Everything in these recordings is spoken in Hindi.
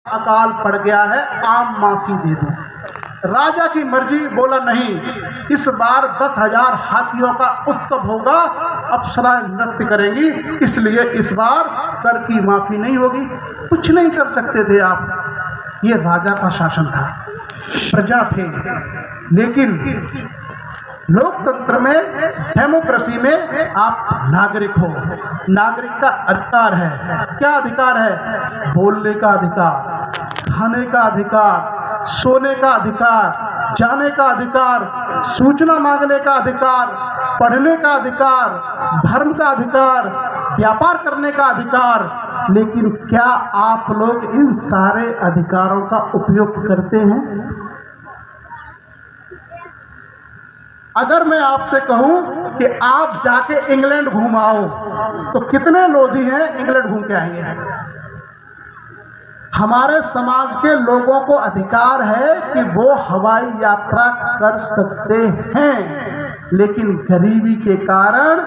अकाल पड़ गया है, आम माफी दे दो। राजा की मर्जी, बोला नहीं, इस बार 10,000 हाथियों का उत्सव होगा, अप्सराएं नृत्य करेंगी, इसलिए इस बार कर की माफी नहीं होगी। कुछ नहीं कर सकते थे आप। ये राजा का शासन था, प्रजा थे। लेकिन लोकतंत्र में, डेमोक्रेसी में आप नागरिक हो। नागरिक का अधिकार है। क्या अधिकार है? बोलने का अधिकार, खाने का अधिकार, सोने का अधिकार, जाने का अधिकार, सूचना मांगने का अधिकार, पढ़ने का अधिकार, धर्म का अधिकार, व्यापार करने का अधिकार। लेकिन क्या आप लोग इन सारे अधिकारों का उपयोग करते हैं? अगर मैं आपसे कहूं कि आप जाके इंग्लैंड घूम आओ, तो कितने लोधी हैं इंग्लैंड घूम के आएंगे? हमारे समाज के लोगों को अधिकार है कि वो हवाई यात्रा कर सकते हैं, लेकिन गरीबी के कारण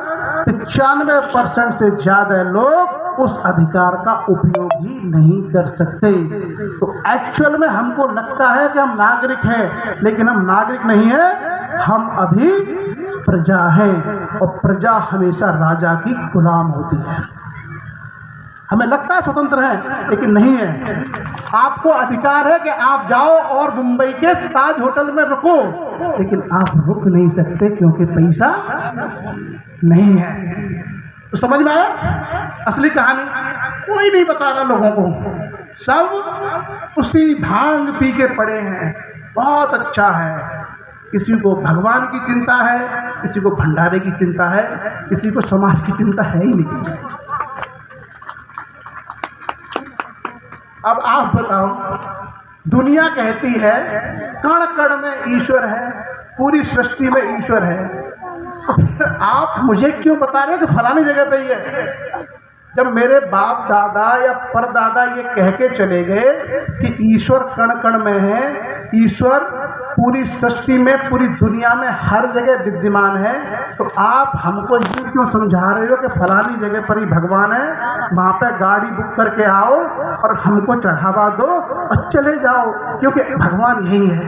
95% से ज्यादा लोग उस अधिकार का उपयोग ही नहीं कर सकते। तो एक्चुअल में हमको लगता है कि हम नागरिक हैं, लेकिन हम नागरिक नहीं हैं, हम अभी प्रजा हैं। और प्रजा हमेशा राजा की गुलाम होती है। हमें लगता है स्वतंत्र है, लेकिन नहीं है। आपको अधिकार है कि आप जाओ और मुंबई के ताज होटल में रुको, लेकिन आप रुक नहीं सकते क्योंकि पैसा नहीं है। तो समझ में आया असली कहानी? कोई नहीं बता रहा लोगों को, सब उसी भांग पी के पड़े हैं। बहुत अच्छा है। किसी को भगवान की चिंता है, किसी को भंडारे की चिंता है, किसी को समाज की चिंता है ही नहीं। अब आप बताओ, दुनिया कहती है कण कण में ईश्वर है, पूरी सृष्टि में ईश्वर है। आप मुझे क्यों बता रहे हो कि फलानी जगह पे ही है, जब मेरे बाप दादा या परदादा ये कह के चले गए कि ईश्वर कण कण में है, ईश्वर पूरी सृष्टि में, पूरी दुनिया में हर जगह विद्यमान है। तो आप हमको ये क्यों समझा रहे हो कि फलानी जगह पर ही भगवान है, वहाँ पे गाड़ी बुक करके आओ और हमको चढ़ावा दो और चले जाओ, क्योंकि भगवान यही है।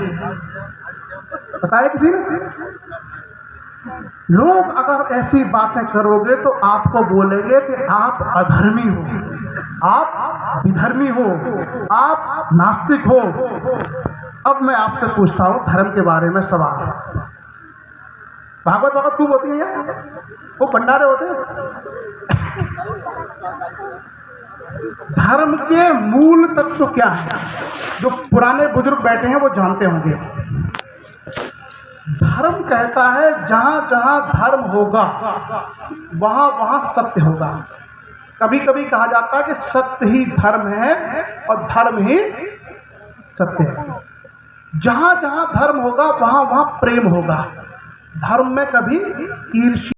बताया किसी ने? लोग अगर ऐसी बातें करोगे तो आपको बोलेंगे कि आप अधर्मी हो, आप विधर्मी हो, आप नास्तिक हो। अब मैं आपसे पूछता हूँ धर्म के बारे में सवाल। भागवत वगत खूब होती है यार, वो भंडारे होते हैं। धर्म के मूल तत्व क्या है? जो पुराने बुजुर्ग बैठे हैं वो जानते होंगे। धर्म कहता है जहां जहां धर्म होगा वहां वहां सत्य होगा। कभी कभी कहा जाता है कि सत्य ही धर्म है और धर्म ही सत्य है। जहां जहां धर्म होगा वहां वहां प्रेम होगा। धर्म में कभी ईर्ष्या